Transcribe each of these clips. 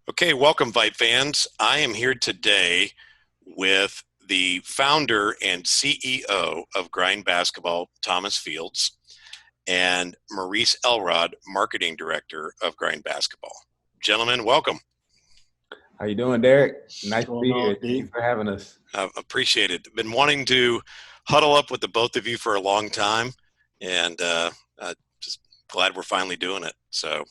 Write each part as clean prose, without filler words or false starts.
Okay, welcome, VYPE fans. I am here today with the founder and CEO of Grind Basketball, Thomas Fields, and Maurice Elrod, marketing director of Grind Basketball. Gentlemen, welcome. How you doing, Derek? Nice to be on, here. Thanks for having us. Appreciate it. Been wanting to huddle up with the both of you for a long time, and just glad we're finally doing it. So.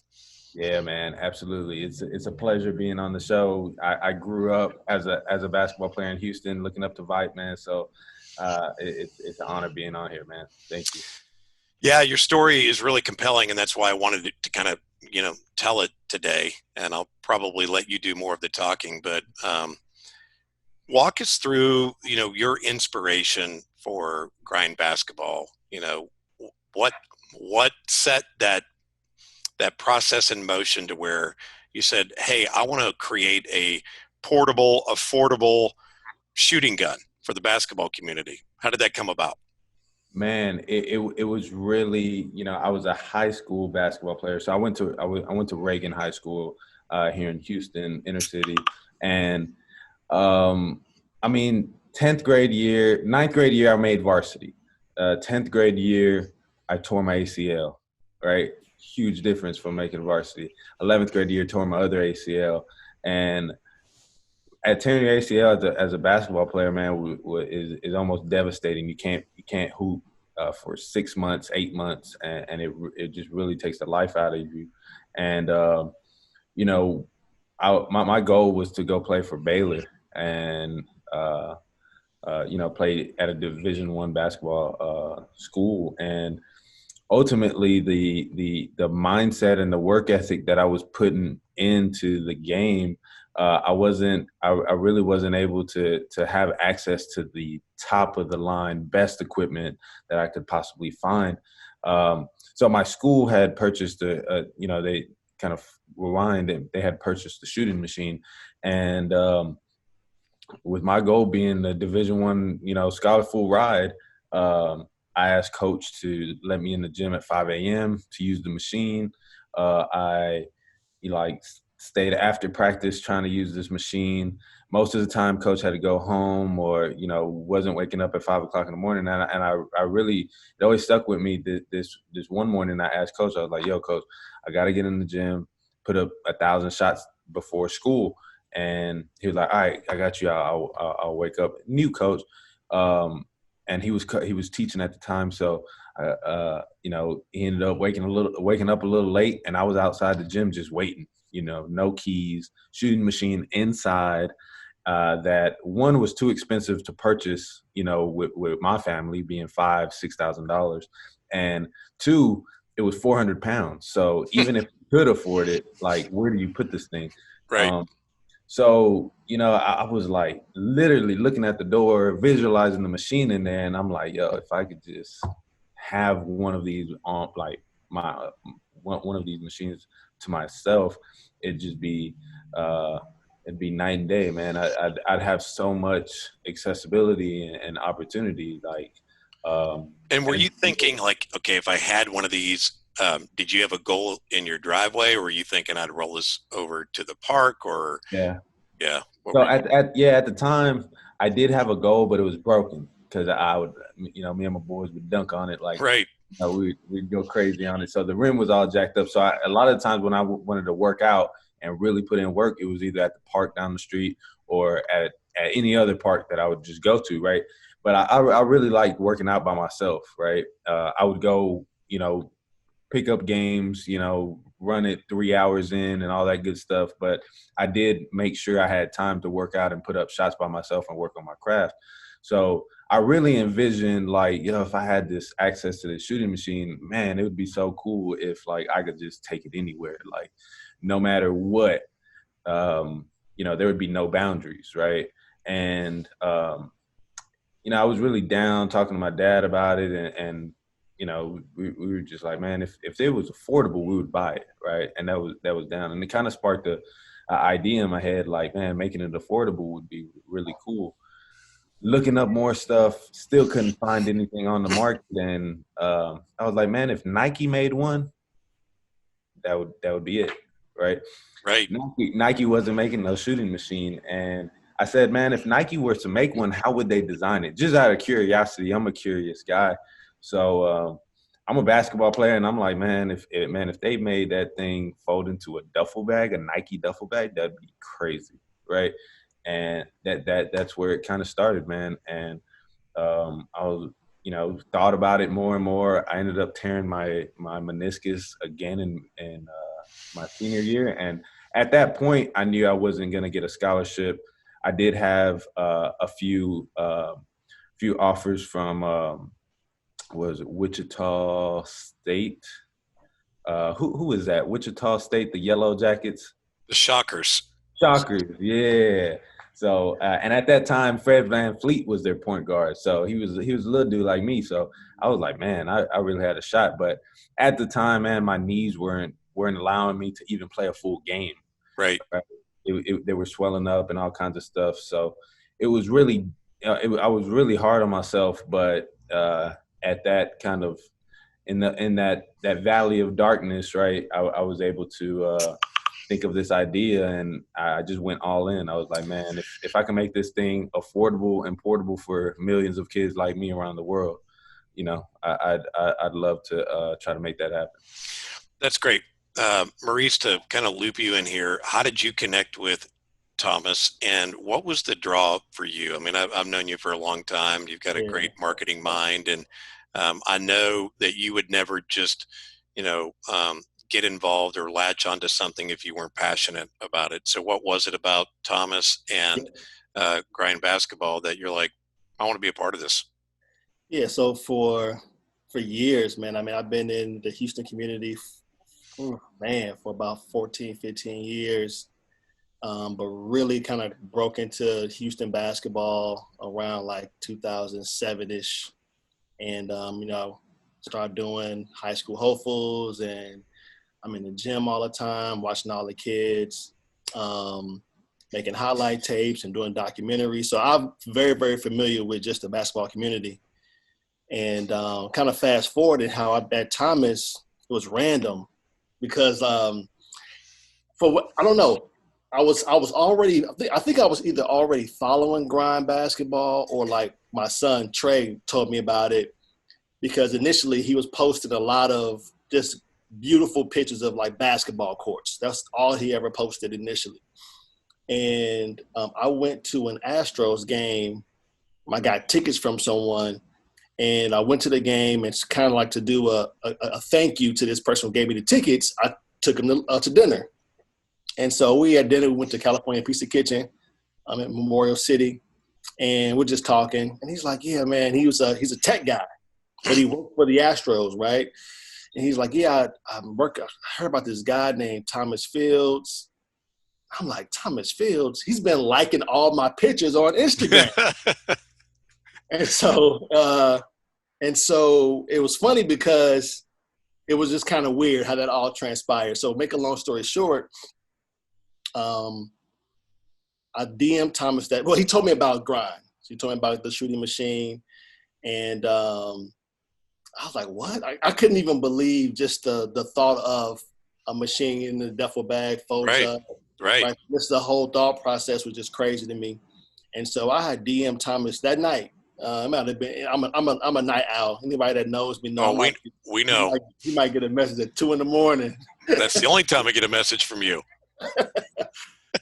Yeah, man, absolutely. It's a pleasure being on the show. I grew up as a basketball player in Houston, looking up to VYPE, man. So it's an honor being on here, man. Thank you. Yeah, your story is really compelling, and that's why I wanted to kind of, tell it today. And I'll probably let you do more of the talking, but walk us through, your inspiration for Grind Basketball. What set that process in motion to where you said, hey, I want to create a portable, affordable shooting gun for the basketball community? How did that come about? Man, it was really, I was a high school basketball player. So I went to Reagan High School here in Houston, inner city. And 10th grade year, 9th grade year, I made varsity. 10th grade year, I tore my ACL, right? Huge difference from making varsity. 11th grade year, tore my other ACL. And at tearing your ACL as a basketball player, man, is almost devastating. You can't hoop for 6 months, 8 months, and it just really takes the life out of you. And my goal was to go play for Baylor and play at a Division I basketball school. And ultimately, the mindset and the work ethic that I was putting into the game, I really wasn't able to have access to the top of the line, best equipment that I could possibly find. So my school had purchased they kind of rewind and they had purchased the shooting machine. And with my goal being the Division I, scholar full ride, I asked coach to let me in the gym at 5 a.m. to use the machine. I stayed after practice trying to use this machine. Most of the time, coach had to go home or, wasn't waking up at 5 o'clock in the morning. And I really, it always stuck with me. This one morning I asked coach, I was like, yo, coach, I got to get in the gym, put up 1,000 shots before school. And he was like, all right, I got you. I'll wake up. New coach. And he was teaching at the time. So, he ended up waking up a little late, and I was outside the gym just waiting, no keys, shooting machine inside, that one was too expensive to purchase, with my family being $5,000-$6,000. And two, it was 400 pounds. So even if you could afford it, like, where do you put this thing? Right. So, I was like literally looking at the door, visualizing the machine in there. And I'm like, yo, if I could just have one of these on one of these machines to myself, it'd just be, it'd be night and day, man. I'd have so much accessibility and opportunity. And were you thinking like, okay, if I had one of these, did you have a goal in your driveway, or were you thinking I'd roll this over to the park, or? Yeah. What So at the time I did have a goal, but it was broken because I would, me and my boys would dunk on it. Right. We'd go crazy on it. So the rim was all jacked up. So a lot of the times when I wanted to work out and really put in work, it was either at the park down the street or at any other park that I would just go to. Right. But I really liked working out by myself. Right. I would go, pick up games, run it 3 hours in and all that good stuff. But I did make sure I had time to work out and put up shots by myself and work on my craft. So I really envisioned if I had this access to the shooting machine, man, it would be so cool if I could just take it anywhere, no matter what, there would be no boundaries. Right. And, I was really down talking to my dad about it and we were just like, man, if it was affordable, we would buy it, right? And that was down, and it kind of sparked a idea in my head, like, man, making it affordable would be really cool. Looking up more stuff, still couldn't find anything on the market, and I was like, man, if Nike made one, that would be it, right? Right. Nike wasn't making no shooting machine, and I said, man, if Nike were to make one, how would they design it? Just out of curiosity, I'm a curious guy, so I'm a basketball player, and I'm like, man, if they made that thing fold into a duffel bag, a Nike duffel bag, that'd be crazy, right? And that's where it kind of started, man. And I was, thought about it more and more. I ended up tearing my meniscus again in my senior year, and at that point, I knew I wasn't going to get a scholarship. I did have a few offers from was it Wichita State? Who is that? Wichita State, the Yellow Jackets. The Shockers. Shockers, yeah. So and at that time, Fred VanVleet was their point guard. So he was a little dude like me. So I was like, man, I really had a shot. But at the time, man, my knees weren't allowing me to even play a full game. Right. Right? They were swelling up and all kinds of stuff. So it was really, I was really hard on myself. But at that kind of in that valley of darkness, right? I was able to think of this idea, and I just went all in. I was like, man, if I can make this thing affordable and portable for millions of kids like me around the world, I'd love to try to make that happen. That's great. Maurice, to kind of loop you in here, how did you connect with Thomas, and what was the draw for you? I mean, I've known you for a long time. You've got a Yeah. great marketing mind, and I know that you would never just, get involved or latch onto something if you weren't passionate about it. So what was it about Thomas and Grind Basketball that you're like, I want to be a part of this? Yeah, so for years, man, I mean, I've been in the Houston community, for about 14, 15 years, but really kind of broke into Houston basketball around like 2007-ish. And, started doing high school hopefuls, and I'm in the gym all the time, watching all the kids, making highlight tapes and doing documentaries. So I'm very, very familiar with just the basketball community. And kind of fast forwarded how at Thomas, it was random because for what, I don't know, I was already, I think I was either already following Grind Basketball, or like my son Trey told me about it, because initially he was posting a lot of just beautiful pictures of like basketball courts. That's all he ever posted initially. And I went to an Astros game. I got tickets from someone, and I went to the game. It's kind of like to do a thank you to this person who gave me the tickets. I took him to dinner. And so we had dinner. We went to California Pizza Kitchen. I'm at Memorial City, and we're just talking. And he's like, yeah, man, he's a tech guy, but he worked for the Astros, right? And he's like, yeah, I heard about this guy named Thomas Fields. I'm like, Thomas Fields? He's been liking all my pictures on Instagram. And so it was funny because it was just kind of weird how that all transpired. So make a long story short, I DM'd Thomas he told me about Grind. So he told me about the shooting machine. And I was like, what? I couldn't even believe just the thought of a machine in the duffel bag folds up. Right. Just the whole thought process was just crazy to me. And so I had DM'd Thomas that night. It might have been, I'm a night owl. Anybody that knows me knows. Oh, we know. You might get a message at 2 a.m. That's the only time I get a message from you.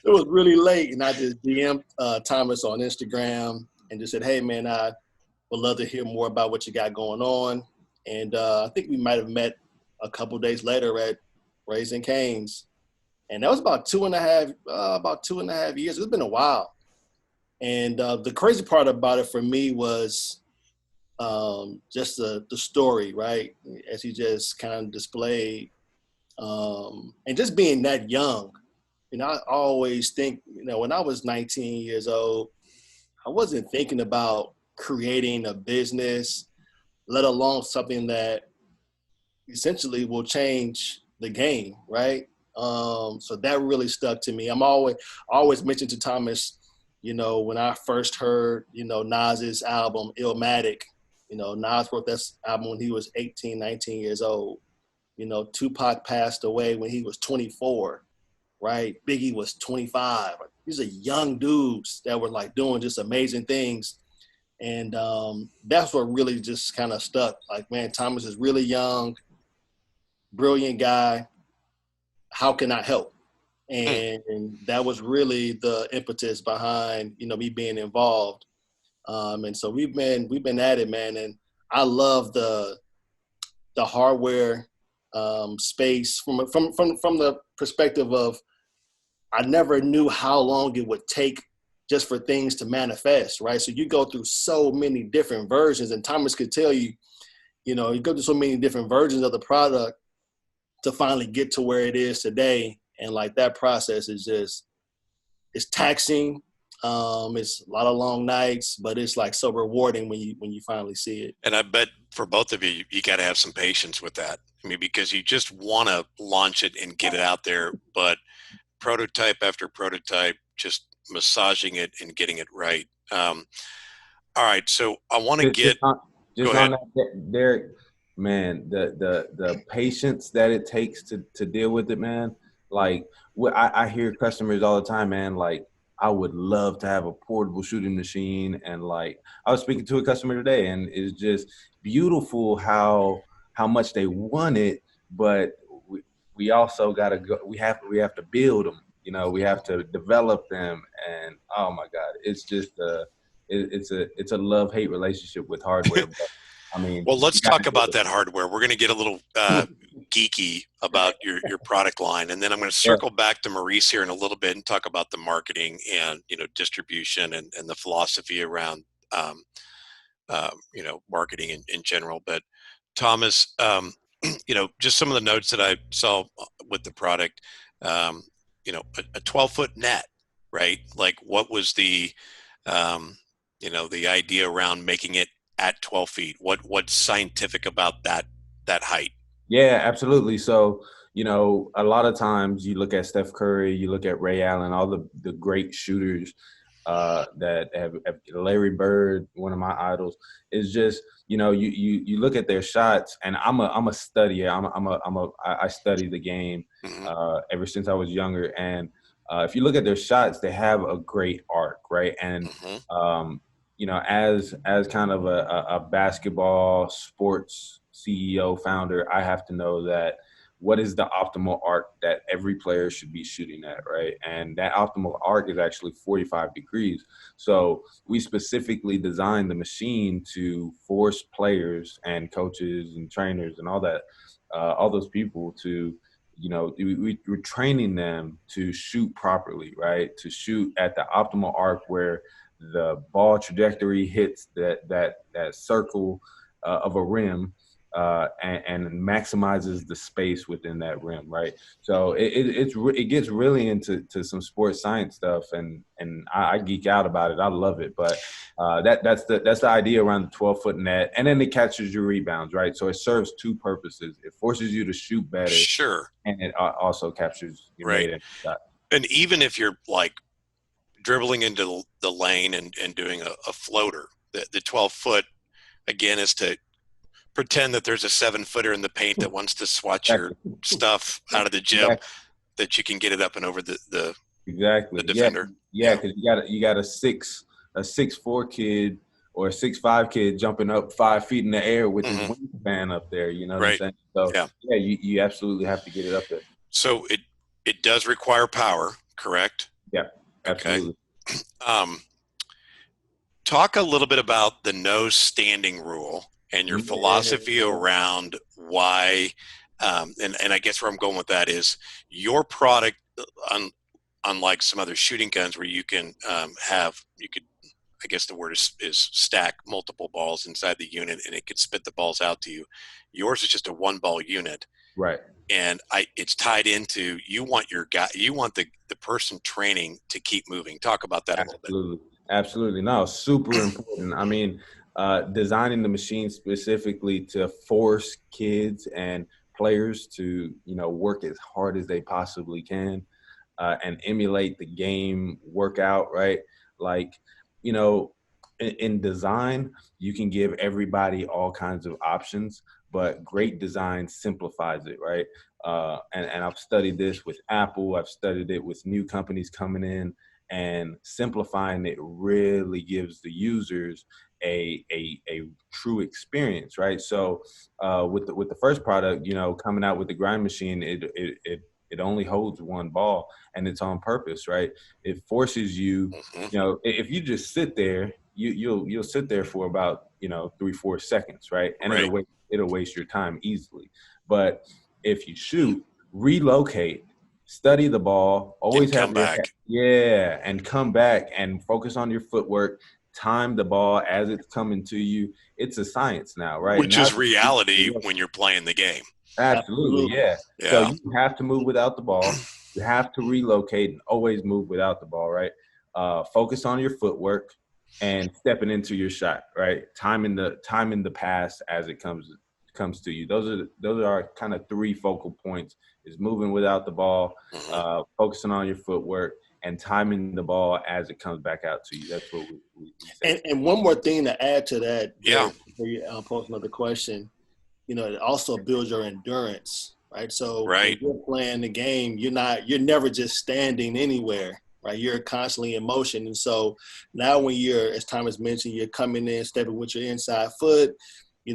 It was really late, and I just DM'd Thomas on Instagram and just said, hey, man, I would love to hear more about what you got going on. And I think we might have met a couple days later at Raising Cane's. And that was about 2.5 years. It's been a while. And the crazy part about it for me was just the story, right? As he just kind of displayed. And just being that young, I always think, when I was 19 years old, I wasn't thinking about creating a business, let alone something that essentially will change the game, right? So that really stuck to me. I'm always mentioned to Thomas, when I first heard, Nas's album, Illmatic, Nas wrote that album when he was 18, 19 years old. You know, Tupac passed away when he was 24, right? Biggie was 25. These are young dudes that were like doing just amazing things. And that's what really just kind of stuck. Like, man, Thomas is really young, brilliant guy. How can I help? Hmm. And that was really the impetus behind, you know, me being involved. And so we've been at it, man. And I love the hardware space from the perspective of I never knew how long it would take just for things to manifest, right? So you go through so many different versions, and Thomas could tell you, you know, you go through so many different versions of the product to finally get to where it is today. And like that process is just, it's taxing. It's a lot of long nights, but it's like so rewarding when you finally see it. And I bet for both of you, you got to have some patience with that. I mean, because you just want to launch it and get it out there, but prototype after prototype, just massaging it and getting it right. All right, so I want to Just, get. Go just on ahead. that, Derek, man, the patience that it takes to deal with it, man. Like, I hear customers all the time, man. Like, I would love to have a portable shooting machine, and like, I was speaking to a customer today, and it's just beautiful how much they want it, but we also got to go. We have to build them. You know, we have to develop them, and oh my God, it's just it's a love-hate relationship with hardware. But I mean, Well, let's you got talk to do about that hardware. We're going to get a little it. geeky about your product line, and then I'm going to Yeah, circle back to Maurice here in a little bit and talk about the marketing and distribution and the philosophy around um, marketing in general. But Thomas, just some of the notes that I saw with the product, um, a 12-foot net, right? Like, what was um, the idea around making it at 12 feet? What's scientific about that height? yeah, absolutely. So, a lot of times you look at Steph Curry, you look at Ray Allen, all the great shooters that have Larry Bird, one of my idols, is just you look at their shots, and I'm a studier. I study the game Hmm. ever since I was younger, and if you look at their shots, they have a great arc, right? And Hmm. um, as kind of a basketball sports CEO founder, I have to know that what is the optimal arc that every player should be shooting at, right? And that optimal arc is actually 45 degrees. So we specifically designed the machine to force players and coaches and trainers and all those people to, we're training them to shoot properly, right? To shoot at the optimal arc where the ball trajectory hits that circle of a rim and maximizes the space within that rim, right? So it gets really into some sports science stuff, and I geek out about it. I love it, but that's the idea around the 12-foot net, and then it catches your rebounds, right? So it serves two purposes. It forces you to shoot better, Sure. and it also captures your Right. made in shot. And even if you're like dribbling into the lane and doing a floater, the 12-foot again is to pretend that there's a 7-footer in the paint that wants to swat your Exactly. stuff out of the gym, Exactly. that you can get it up and over the Exactly. Yeah. defender. Yeah. Yeah. Because you got a 6'4" kid or a 6'5" kid jumping up 5 feet in the air with his Hmm. wingspan up there. You know what I'm Right. saying? So Yeah. yeah, you absolutely have to get it up there. So it does require power, correct? Yeah, Okay. absolutely. Um, Talk a little bit about the no standing rule and your philosophy Yeah. around why. And I guess where I'm going with that is your product, unlike some other shooting guns where you can you could, I guess the word is stack multiple balls inside the unit and it could spit the balls out to you. Yours is just a one ball unit. Right. And it's tied into, you want your guy, you want the person training to keep moving. Talk about that a little bit. Absolutely. Absolutely. No, super important. I mean, designing the machine specifically to force kids and players to, work as hard as they possibly can and emulate the game workout, right? Like, in design, you can give everybody all kinds of options, but great design simplifies it, right? And I've studied this with Apple. I've studied it with new companies coming in, and simplifying it really gives the users a true experience, right? So with the first product, coming out with the grind machine, it only holds one ball, and it's on purpose, right? It forces you, Mhm. if you just sit there, you'll sit there for about 3-4 seconds, right? And Right. it'll waste your time easily. But if you shoot, relocate, study the ball, And always have come your back, and come back and focus on your footwork, time the ball as it's coming to you. It's a science now, right? which Now is reality when you're playing the game. absolutely, Absolutely. yeah. So Yeah. you have to move without the ball. You have to relocate and always move without the ball, right? Focus on your footwork and stepping into your shot, right? Timing the pass as it comes to you. Those are our kind of three focal points: is moving without the ball, Mhm. focusing on your footwork, and timing the ball as it comes back out to you. That's what we say. And one more thing to add to that, Yeah. Derek, before you pose another question, it also builds your endurance, right? So when Right. you're playing the game, you're never just standing anywhere, right? You're constantly in motion. And so now when as Thomas mentioned, you're coming in, stepping with your inside foot, you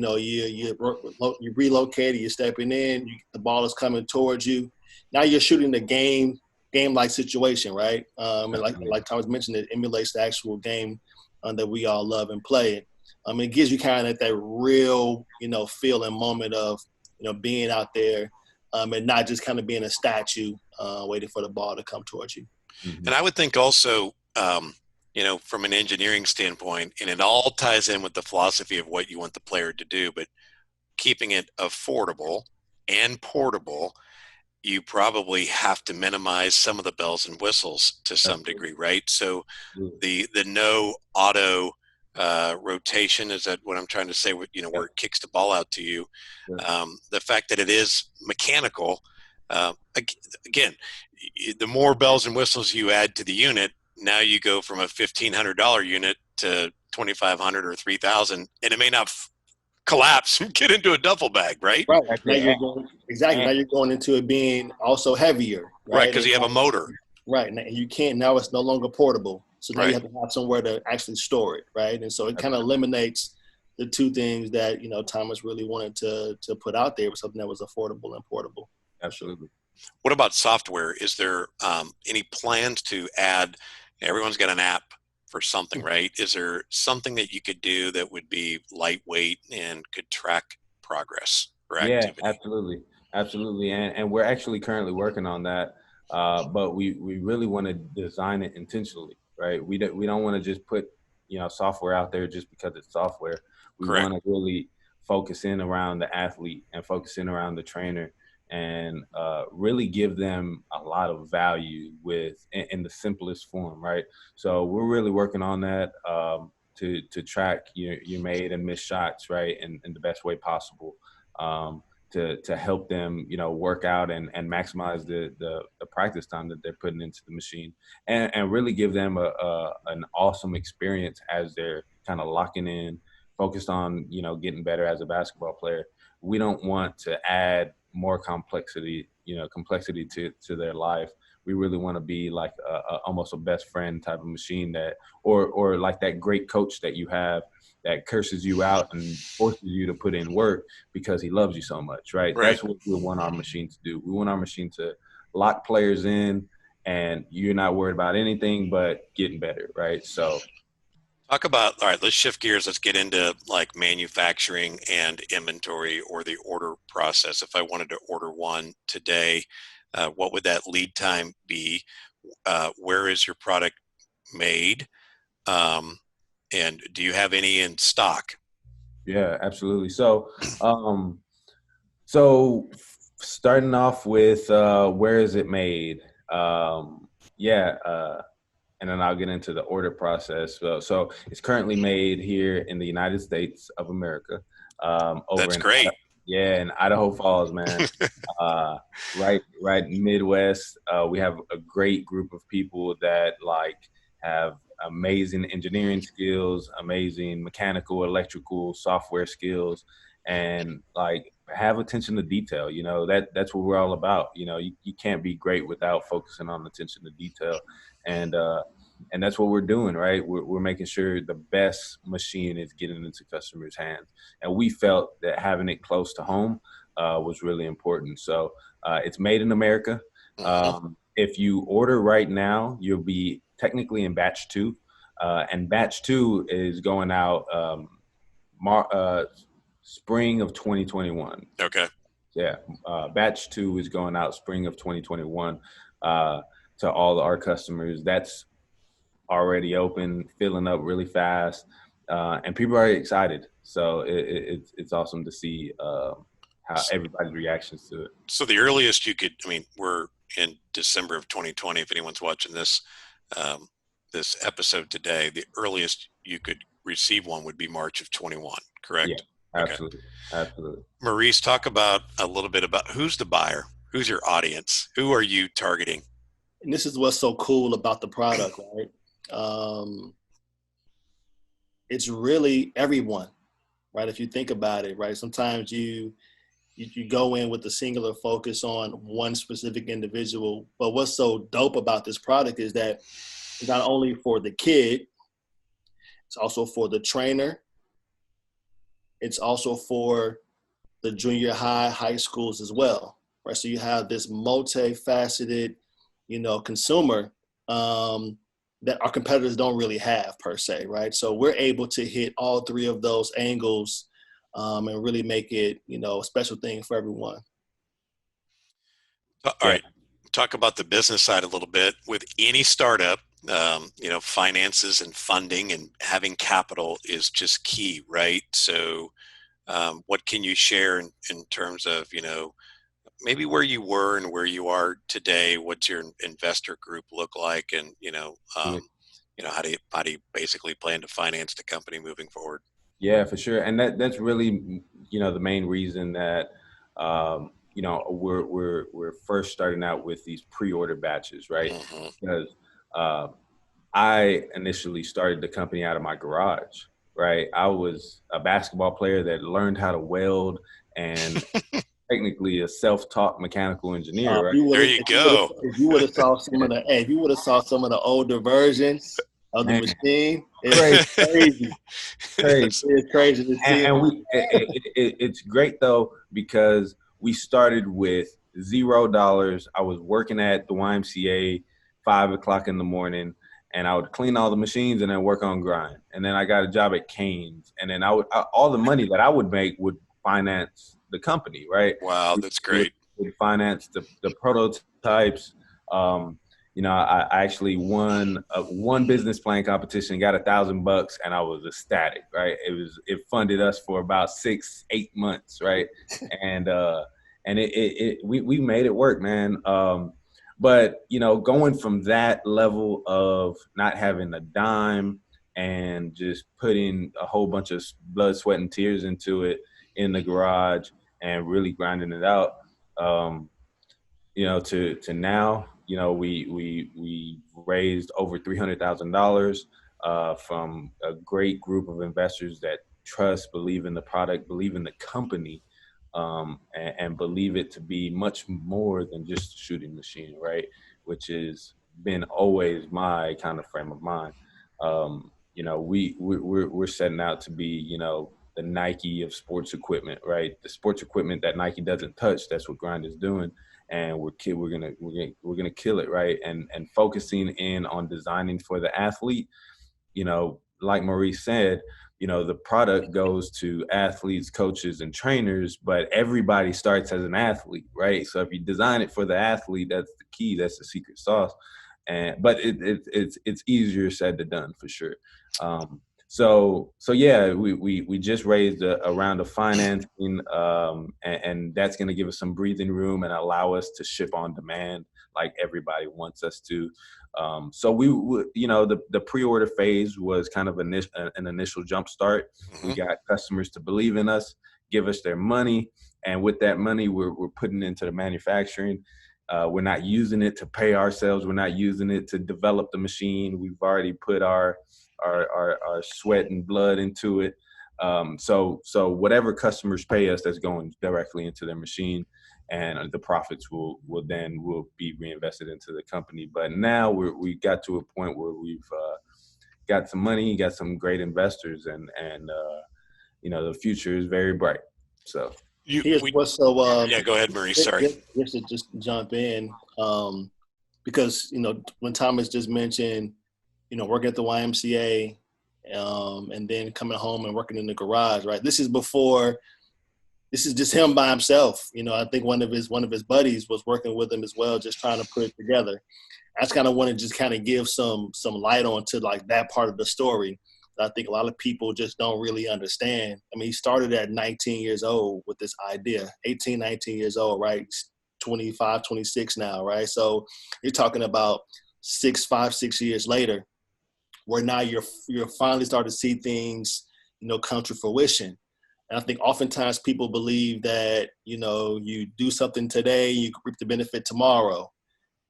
relocated, you're stepping in, the ball is coming towards you. Now you're shooting the game-like situation, right? And like Thomas mentioned, it emulates the actual game that we all love and play. It gives you kind of that real, feel and moment of, being out there and not just kind of being a statue waiting for the ball to come towards you. Mhm. And I would think also, from an engineering standpoint, and it all ties in with the philosophy of what you want the player to do, but keeping it affordable and portable, you probably have to minimize some of the bells and whistles to some Absolutely. degree, right? So Absolutely. the no auto rotation, is that what I'm trying to say? Where Yep. it kicks the ball out to you. Sure. The fact that it is mechanical, uh, again, the more bells and whistles you add to the unit, now you go from a $1,500 unit to 2,500 or 3,000, and it may not collapse and get into a duffel bag, right? Right. Now Exactly. you're going exactly. Now And you're going into it being also heavier, Right, right? because And you have a motor. right, and you can't. Now it's no longer portable. So now you Right. have to have somewhere to actually store it, right? And so it kind of absolutely. eliminates the two things that Thomas really wanted to put out there was something that was affordable and portable, for sure. Absolutely. What about software? Is there any plans to add? Everyone's got an app for something, right? Is there something that you could do that would be lightweight and could track progress or Yeah, activity? absolutely, absolutely, and we're actually currently working on that. But we really want to design it intentionally, right? We don't want to just put software out there just because it's software. We Correct. want to really focus in around the athlete and focus in around the trainer, and really give them a lot of value in the simplest form, right? So we're really working on that. To track your made and missed shots, right, in the best way possible, um, to help them, work out and maximize the practice time that they're putting into the machine, and really give them an awesome experience as they're kind of locking in, focused on, getting better as a basketball player. We don't want to add more complexity to their life. We really want to be like almost a best friend type of machine, or like that great coach that you have that curses you out and forces you to put in work because he loves you so much, right? Right. That's what we want our machine to do. We want our machine to lock players in, and you're not worried about anything but getting better, right? So, Talk about, all right, let's shift gears. Let's get into like manufacturing and inventory or the order process. If I wanted to order one today, what would that lead time be? Where is your product made? Um, and do you have any in stock? yeah, absolutely. So starting off with where is it made? Yeah, and then I'll get into the order process. So it's currently made here in the United States of America, over That's in great. yeah, in Idaho Falls, man. Uh, right Midwest. We have a great group of people that have amazing engineering skills, amazing mechanical, electrical, software skills, and like have attention to detail. That's what we're all about. You can't be great without focusing on attention to detail, and that's what we're doing, right? We're making sure the best machine is getting into customers' hands, and we felt that having it close to home was really important. So it's made in America. If you order right now, you'll be technically in batch two, and batch two is going out spring of 2021. Okay. Yeah, batch two is going out spring of 2021 to all our customers. That's already open, filling up really fast, and people are excited. So it's awesome to see how everybody's reactions to it. So the earliest you could, I mean, we're in December of 2020. If anyone's watching this episode today, the earliest you could receive one would be March of 21, correct? Yeah, absolutely. Okay. Absolutely. Maurice, talk about a little bit about who's the buyer, who's your audience, who are you targeting? And this is what's so cool about the product, right? It's really everyone, right? If you think about it, right? Sometimes you go in with a singular focus on one specific individual, but what's so dope about this product is that it's not only for the kid, it's also for the trainer, it's also for the junior high schools as well, right? So you have this multifaceted, consumer that our competitors don't really have per se, right? So we're able to hit all three of those angles and really make it, a special thing for everyone. All right. Talk about the business side a little bit. With any startup, finances and funding and having capital is just key, right? So what can you share in terms of, maybe where you were and where you are today? What's your investor group look like? And, how do you basically plan to finance the company moving forward? Yeah, for sure. And that's really, the main reason that, we're first starting out with these pre-order batches, right? Because I initially started the company out of my garage, right? I was a basketball player that learned how to weld and technically a self-taught mechanical engineer, right? There you go. If you would have saw some of the older versions of the machine, it's crazy. It's crazy to see. And it's great though, because we started with $0. I was working at the YMCA 5:00 in the morning, and I would clean all the machines and then work on grind. And then I got a job at Cane's, and then all the money that I would make would finance the company, right? Wow, that's great. Would finance the prototypes. I actually won one business plan competition, got $1,000, and I was ecstatic, right? It funded us for about 6-8 months, right? And we made it work, man. But going from that level of not having a dime and just putting a whole bunch of blood, sweat, and tears into it in the garage and really grinding it out, to now, we raised over $300,000 from a great group of investors that trust, believe in the product, believe in the company, and believe it to be much more than just a shooting machine, right? Which has been always my kind of frame of mind. We're setting out to be, the Nike of sports equipment, right? The sports equipment that Nike doesn't touch, that's what Grind is doing. And we're gonna kill it, right? And focusing in on designing for the athlete, like Maurice said, the product goes to athletes, coaches, and trainers, but everybody starts as an athlete, right? So if you design it for the athlete, that's the key, that's the secret sauce. But it's easier said than done, for sure. So yeah, we just raised a round of financing, and that's going to give us some breathing room and allow us to ship on demand like everybody wants us to. So the pre-order phase was kind of an initial jump start. We got customers to believe in us, give us their money, and with that money, we're putting into the manufacturing. We're not using it to pay ourselves. We're not using it to develop the machine. We've already put our sweat and blood into it. So whatever customers pay us, that's going directly into their machine, and the profits will be reinvested into the company. But now we got to a point where we've got some money, got some great investors, and the future is very bright. So Here's what's so. Yeah, go ahead, Marie. Sorry. Just to jump in, because when Thomas just mentioned, working at the YMCA, and then coming home and working in the garage. Right. This is just him by himself. I think one of his buddies was working with him as well, just trying to put it together. I just kind of want to just kind of give some light on to like that part of the story. I think a lot of people just don't really understand. I mean, he started at 19 years old with this idea, 18, 19 years old, right? 25, 26 now, right? So you're talking about 6 years later, where now you're finally starting to see things, come to fruition. And I think oftentimes people believe that, you do something today, you can reap the benefit tomorrow.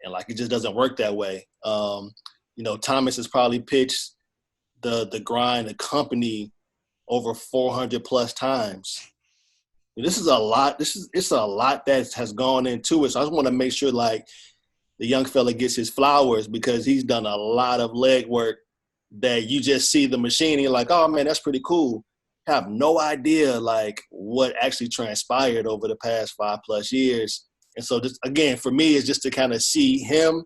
And like, it just doesn't work that way. Thomas has probably pitched the grind, the company over 400 plus times. This is a lot. It's a lot that has gone into it. So I just want to make sure like the young fella gets his flowers, because he's done a lot of legwork that you just see the machine and you're like, oh man, that's pretty cool. Have no idea like what actually transpired over the past 5+ years. And so just, again, for me, it's just to kind of see him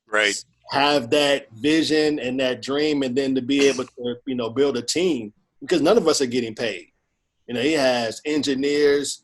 right, have that vision and that dream, and then to be able to, build a team, because none of us are getting paid. He has engineers,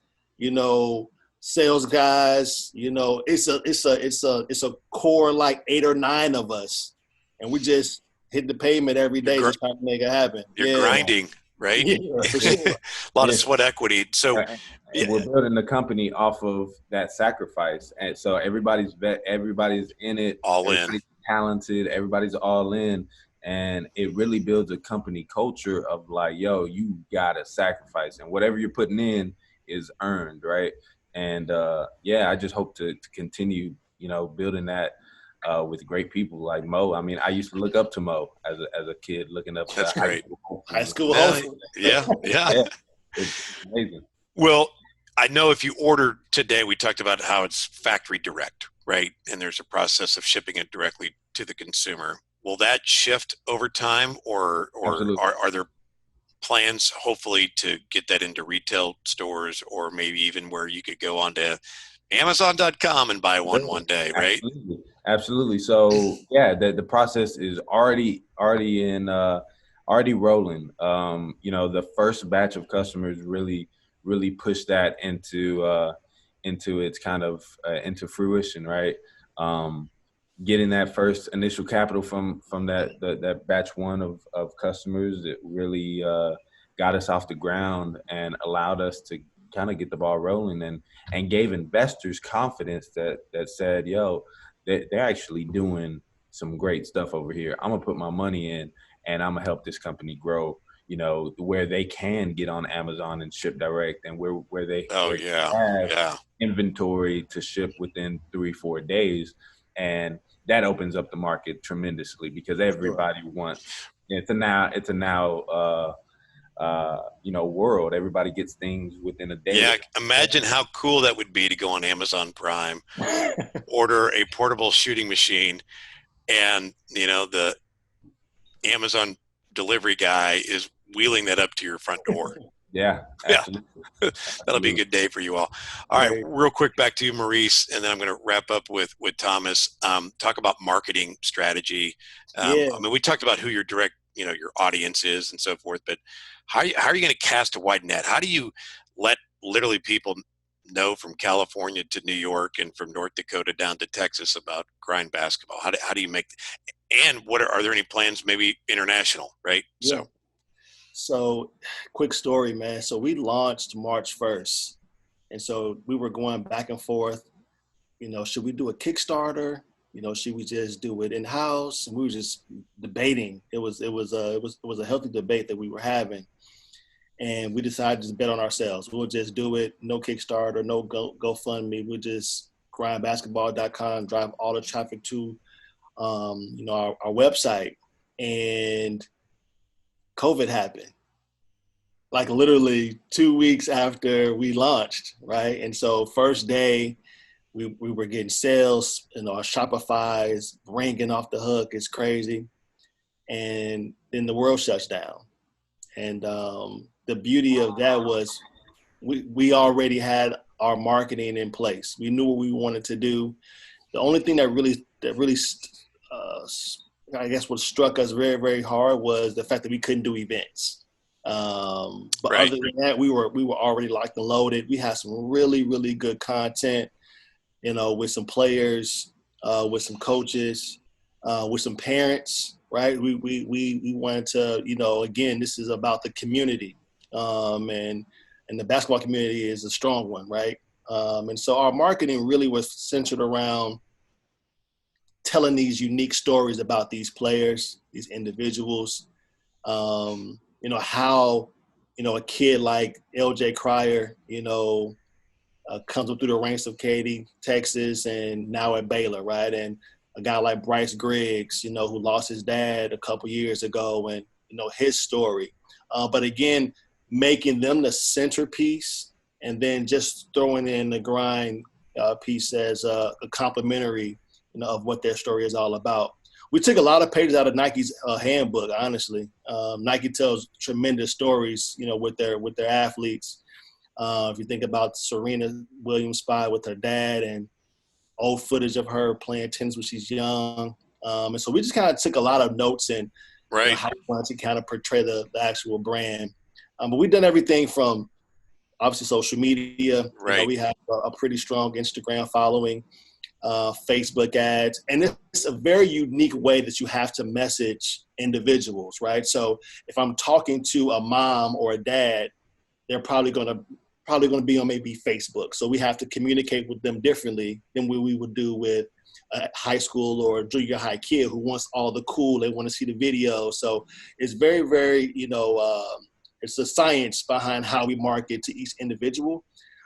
sales guys, it's a core like 8 or 9 of us, and we just hit the pavement every day just trying to make it happen. You're grinding, right? Yeah, for sure. A lot of sweat equity. So we're building the company off of that sacrifice, and so everybody's in it, all in, talented, everybody's all in, and it really builds a company culture of like, yo, you gotta sacrifice, and whatever you're putting in is earned, right? And I just hope to continue, building that with great people like Mo. I mean, I used to look up to Mo as a kid, looking up That's to great. High school hustle. Yeah. It's amazing. Well, I know if you order today, we talked about how it's factory direct, right? And there's a process of shipping it directly to the consumer. Will that shift over time, or are there plans hopefully to get that into retail stores, or maybe even where you could go onto Amazon.com and buy one day, right? Absolutely. So the process is already rolling. The first batch of customers really pushed that into its kind of into fruition, right? Getting that first initial capital from that batch one of customers, it really got us off the ground and allowed us to kind of get the ball rolling, and gave investors confidence that said, yo, they're actually doing some great stuff over here. I'm gonna put my money in, and I'm gonna help this company grow, where they can get on Amazon and ship direct, and where they have inventory to ship within 3-4 days. And that opens up the market tremendously, because everybody wants, it's a now world. Everybody gets things within a day. Yeah, imagine how cool that would be to go on Amazon Prime, order a portable shooting machine, and the Amazon delivery guy is wheeling that up to your front door. Yeah. That'll be a good day for you all. All right, real quick, back to you, Maurice, and then I'm going to wrap up with Thomas. Talk about marketing strategy. I mean, we talked about who your direct, your audience is and so forth, but how are you going to cast a wide net? How do you let literally people know from California to New York and from North Dakota down to Texas about Grind basketball? How do you make, and are there any plans maybe international, right? Yeah. So quick story, man. So we launched March 1st. And so we were going back and forth, should we do a Kickstarter? Should we just do it in-house? And we were just debating. It was a healthy debate that we were having. And we decided to bet on ourselves. We'll just do it. No Kickstarter, no GoFundMe. We'll just grindbasketball.com, drive all the traffic to, our website. And COVID happened. like literally 2 weeks after we launched, right? And so first day, we were getting sales, our Shopify is ringing off the hook. It's crazy. And then the world shuts down. And the beauty of that was we already had our marketing in place. We knew what we wanted to do. The only thing that really uh, I guess what struck us very, very hard was the fact that we couldn't do events. But Right. other than that, we were already locked and loaded. We had some really, really good content, with some players, with some coaches, with some parents. Right? We wanted to, again, this is about the community, and the basketball community is a strong one, right? And so our marketing really was centered around telling these unique stories about these players, these individuals. How a kid like LJ Cryer, comes up through the ranks of Katy, Texas, and now at Baylor, right? And a guy like Bryce Griggs, who lost his dad a couple years ago, and his story. But again, making them the centerpiece, and then just throwing in the grind piece as a complementary, of what their story is all about. We took a lot of pages out of Nike's handbook. Honestly, Nike tells tremendous stories, with their athletes. If you think about Serena Williams' spy with her dad and old footage of her playing tennis when she's young. And so we just kind of took a lot of notes and Right. how we wanted to kind of portray the actual brand. But we've done everything from obviously social media. Right. We have a pretty strong Instagram following, Facebook ads. And it's a very unique way that you have to message individuals, right? So if I'm talking to a mom or a dad, they're probably going to be on maybe Facebook. So we have to communicate with them differently than we would do with a high school or junior high kid who wants all the cool. They want to see the video. So it's very, very, it's a science behind how we market to each individual.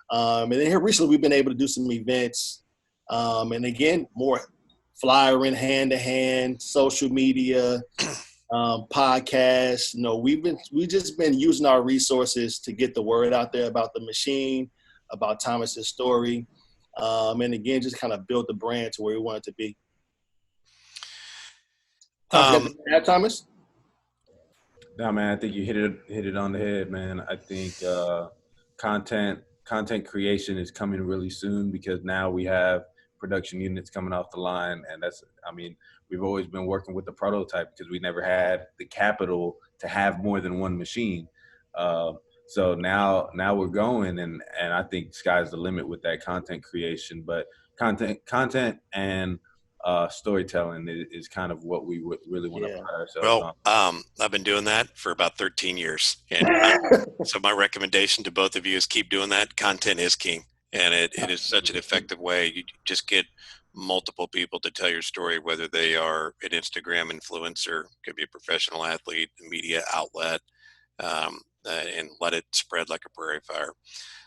And then here recently we've been able to do some events. And again, more flyering hand to hand, social media, podcasts. We've just been using our resources to get the word out there about the machine, about Thomas's story, and again, just kind of build the brand to where we want it to be. Thomas? No, man, I think you hit it on the head, man. I think content creation is coming really soon because now we have production units coming off the line, and we've always been working with the prototype because we never had the capital to have more than one machine. So now we're going, and I think sky's the limit with that content creation. But content and storytelling is kind of what we would really want to put ourselves on. I've been doing that for about 13 years. And so my recommendation to both of you is keep doing that. Content is king. And it is such an effective way. You just get multiple people to tell your story, whether they are an Instagram influencer, could be a professional athlete, a media outlet, and let it spread like a prairie fire.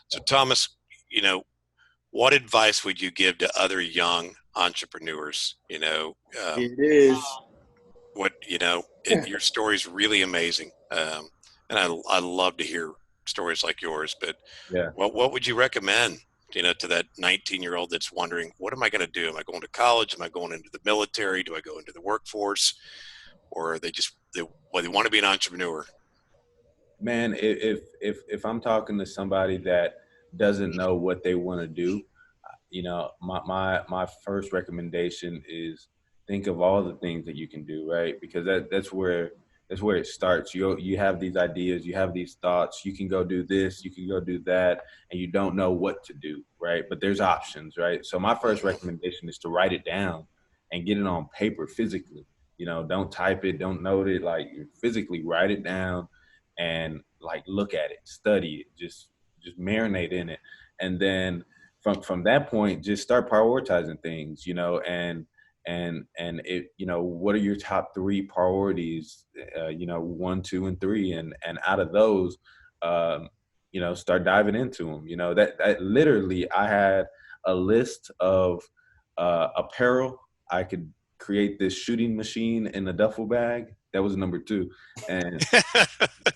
So Thomas, what advice would you give to other young entrepreneurs? It is. Your story is really amazing. And I love to hear stories like yours, but yeah. What would you recommend, to that 19-year-old that's wondering, what am I going to do? Am I going to college? Am I going into the military? Do I go into the workforce? Or are they want to be an entrepreneur? Man, if I'm talking to somebody that doesn't know what they want to do, my first recommendation is think of all the things that you can do, right? Because that's where it starts. You have these ideas, you have these thoughts, you can go do this, you can go do that, and you don't know what to do, right? But there's options, right? So my first recommendation is to write it down and get it on paper physically. Don't type it, don't note it, like physically write it down and like look at it, study it, just marinate in it. And then from that point, just start prioritizing things, and it, what are your top three priorities, 1, 2, and 3, and out of those, start diving into them. That literally, I had a list of apparel. I could create this shooting machine in a duffel bag That was number 2. And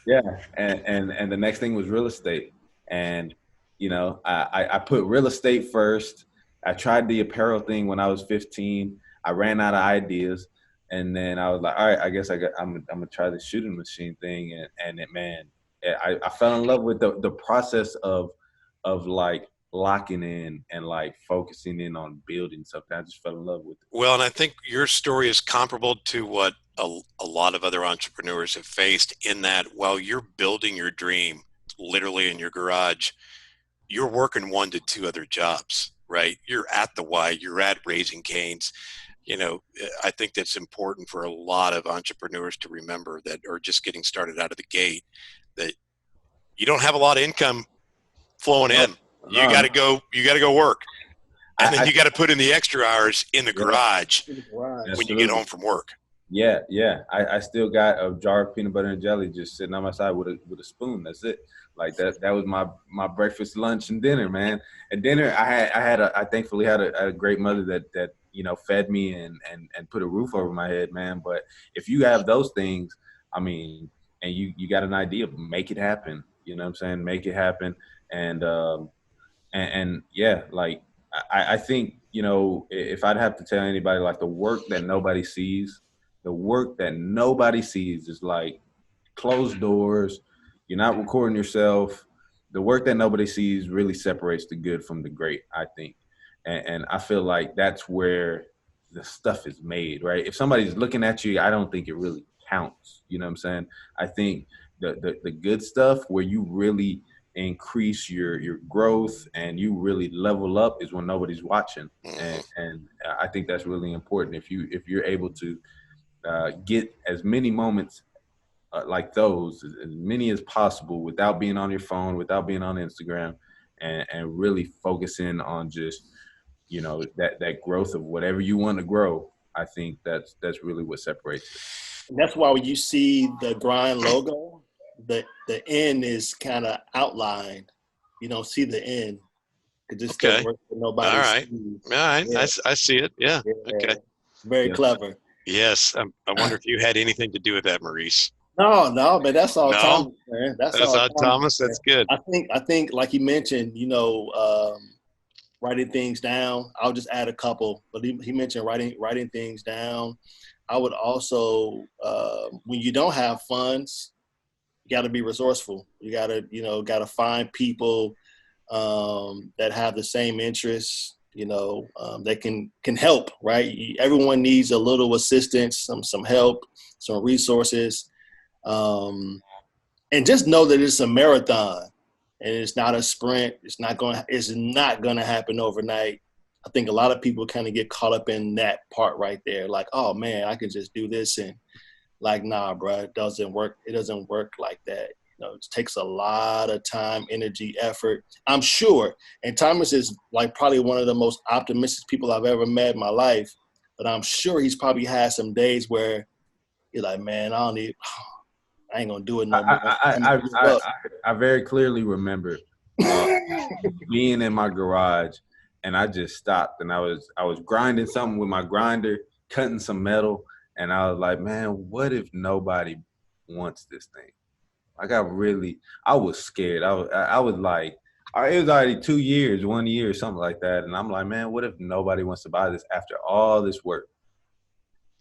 yeah, and the next thing was real estate. And I put real estate first. I tried the apparel thing when I was 15. I ran out of ideas, and then I was like, all right, I guess I'm gonna try the shooting machine thing. And it, man, I fell in love with the process of like locking in and like focusing in on building something. I just fell in love with it. Well, and I think your story is comparable to what a lot of other entrepreneurs have faced, in that while you're building your dream literally in your garage, you're working 1 to 2 other jobs, right? You're at the Y, you're at Raising Cane's. I think that's important for a lot of entrepreneurs to remember, that are just getting started out of the gate, that you don't have a lot of income flowing No, in. You got to go work. And then I you got to put in the extra hours in the garage Right. when you get home from work. Yeah. I still got a jar of peanut butter and jelly just sitting on my side with a spoon. That's it. Like that was my breakfast, lunch, and dinner, man. At dinner, I thankfully had a great mother that fed me and put a roof over my head, man. But if you have those things, I mean, and you got an idea, make it happen. You know what I'm saying? Make it happen. And yeah, like I think, if I'd have to tell anybody, like the work that nobody sees is like closed doors. You're not recording yourself. The work that nobody sees really separates the good from the great, I think. And I feel like that's where the stuff is made, right? If somebody's looking at you, I don't think it really counts. You know what I'm saying? I think the good stuff where you really increase your growth and you really level up is when nobody's watching. And I think that's really important. If you're able to get as many moments like those, as many as possible, without being on your phone, without being on Instagram, and really focusing on just that growth of whatever you want to grow. I think that's really what separates it. And that's why when you see the grind logo, the end is kind of outlined. You don't see the end because this stuff Okay. works for All nobody. right. All right. Yeah. I see it. Yeah. Yeah. Okay. Very Yeah. clever. Yes. I wonder if you had anything to do with that, Maurice. No, but that's all No? Thomas, man. That's That's all odd, Thomas, Thomas. man. That's good. I think like you mentioned, writing things down. I'll just add a couple, but he mentioned writing things down. I would also, when you don't have funds, you got to be resourceful. You got to find people that have the same interests, that can help, right? Everyone needs a little assistance, some help, some resources. And just know that it's a marathon and it's not a sprint. It's not going to happen overnight. I think a lot of people kind of get caught up in that part right there. Like, oh man, I can just do this. And like, nah, bro, it doesn't work. It doesn't work like that. It takes a lot of time, energy, effort. I'm sure. And Thomas is like probably one of the most optimistic people I've ever met in my life. But I'm sure he's probably had some days where you're like, man, I ain't gonna do it no more. I very clearly remember being in my garage, and I just stopped, and I was grinding something with my grinder, cutting some metal, and I was like, man, what if nobody wants this thing? Like I was scared. I was like, it was already 2 years, 1 year, something like that, and I'm like, man, what if nobody wants to buy this after all this work?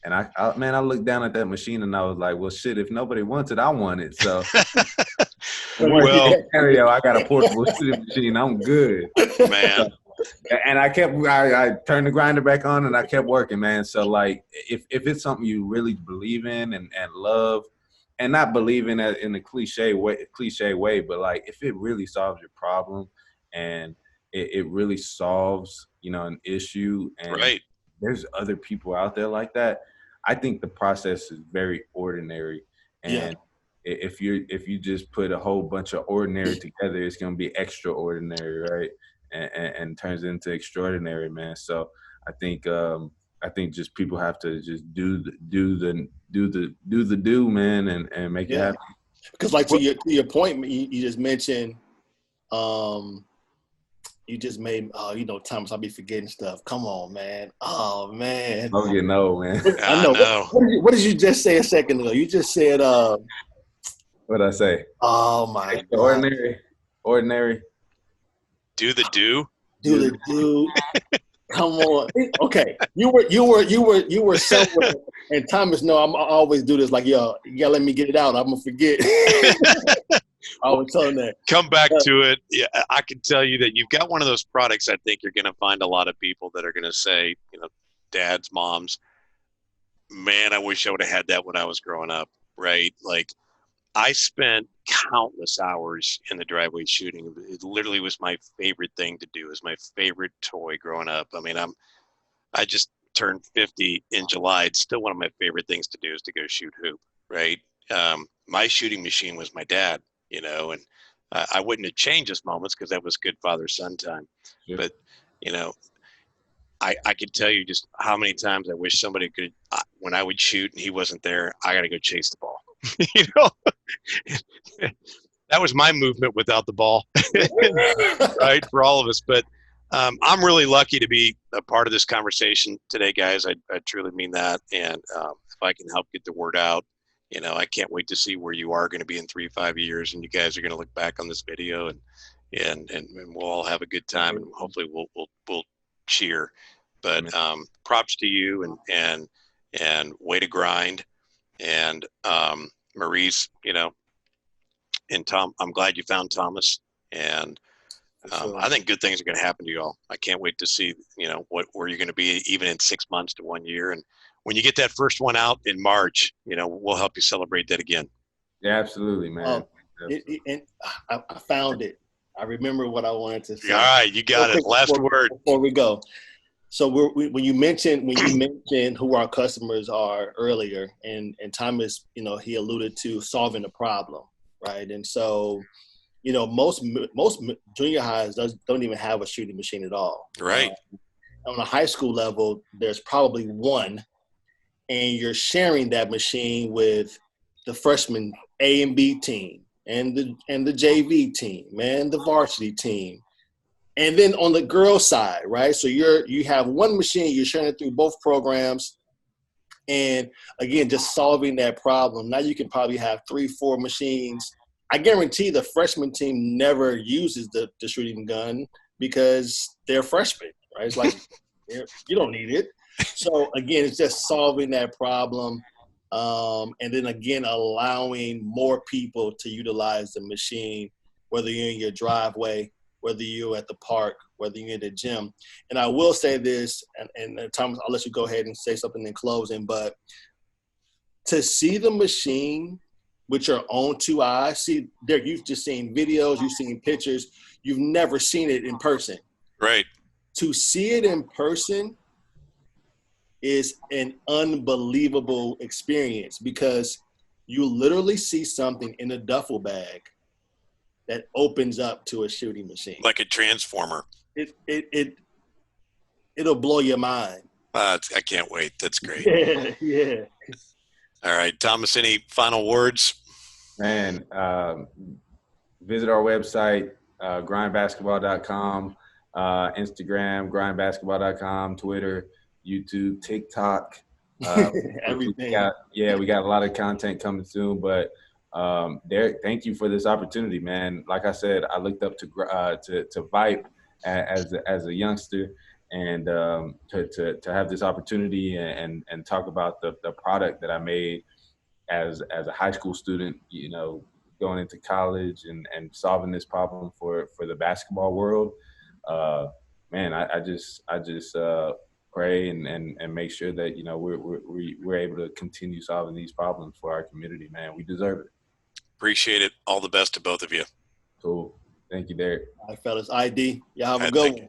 And I looked down at that machine and I was like, well, shit, if nobody wants it, I want it. So Well, stereo, I got a portable shooting machine. I'm good, man. And I turned the grinder back on and I kept working, man. So like, if it's something you really believe in and love, and not believe in it in a cliche way, but like if it really solves your problem and it really solves, an issue, and Right. there's other people out there like that, I think the process is very ordinary. And if you just put a whole bunch of ordinary together, it's going to be extraordinary, right? And turns into extraordinary, man. So I think just people have to just do the do, man, and make it happen. Because like to your point, you just mentioned, you just made, Thomas, I'll be forgetting stuff. Come on, man. Oh, man. I'm getting old, man. I know. What did you just say a second ago? You just said, What did I say? oh, my God. Ordinary. Do the do. Do the do. Come on. Okay. You were somewhere, and Thomas, no, I always do this. Like, yo, you gotta let me get it out. I'm gonna forget. I was telling that. Come back to it. Yeah, I can tell you that you've got one of those products. I think you're going to find a lot of people that are going to say, dads, moms, man, I wish I would have had that when I was growing up. Right? Like, I spent countless hours in the driveway shooting. It literally was my favorite thing to do. It was my favorite toy growing up. I mean, I just turned 50 in July. It's still one of my favorite things to do is to go shoot hoop. Right? My shooting machine was my dad. And I wouldn't have changed those moments because that was good father-son time. Yeah. But, I could tell you just how many times I wish somebody could, when I would shoot and he wasn't there, I got to go chase the ball. That was my movement without the ball, right, for all of us. But I'm really lucky to be a part of this conversation today, guys. I truly mean that. And if I can help get the word out, I can't wait to see where you are going to be in 3-5 years, and you guys are going to look back on this video, and we'll all have a good time, and hopefully we'll cheer. But props to you, and way to grind, and Maurice, and Tom. I'm glad you found Thomas, and I think good things are going to happen to you all. I can't wait to see where you're going to be even in 6 months to 1 year, and when you get that first one out in March, we'll help you celebrate that again. Yeah, absolutely, man. And I found it. I remember what I wanted to say. All right, you got it. Last word before we go. So when you mentioned who our customers are earlier, and Thomas, he alluded to solving the problem, right? And so, most junior highs don't even have a shooting machine at all. Right. On a high school level, there's probably one. And you're sharing that machine with the freshman A and B team and the JV team and the varsity team. And then on the girls' side, right? So you have one machine, you're sharing it through both programs. And again, just solving that problem. Now you can probably have 3-4 machines. I guarantee the freshman team never uses the shooting gun because they're freshmen, right? It's like, you don't need it. So again, it's just solving that problem, and then again allowing more people to utilize the machine, whether you're in your driveway, whether you're at the park, whether you're in the gym. And I will say this, and Thomas, I'll let you go ahead and say something in closing, but to see the machine with your own 2 eyes, see, Derek, you've just seen videos, you've seen pictures, you've never seen it in person. Right. To see it in person is an unbelievable experience because you literally see something in a duffel bag that opens up to a shooting machine. Like a transformer. It'll blow your mind. I can't wait. That's great. Yeah. All right, Thomas, any final words? Man, visit our website, grindbasketball.com, Instagram, grindbasketball.com, Twitter, YouTube, TikTok, everything. We got a lot of content coming soon. But Derek, thank you for this opportunity, man. Like I said, I looked up to VYPE as a youngster, and to have this opportunity and talk about the product that I made as a high school student, going into college and solving this problem for the basketball world. Man, I just pray and make sure that we're able to continue solving these problems for our community. Man, we deserve it. Appreciate it. All the best to both of you. Cool. Thank you, Derek. All right, fellas. ID. Y'all have a good one.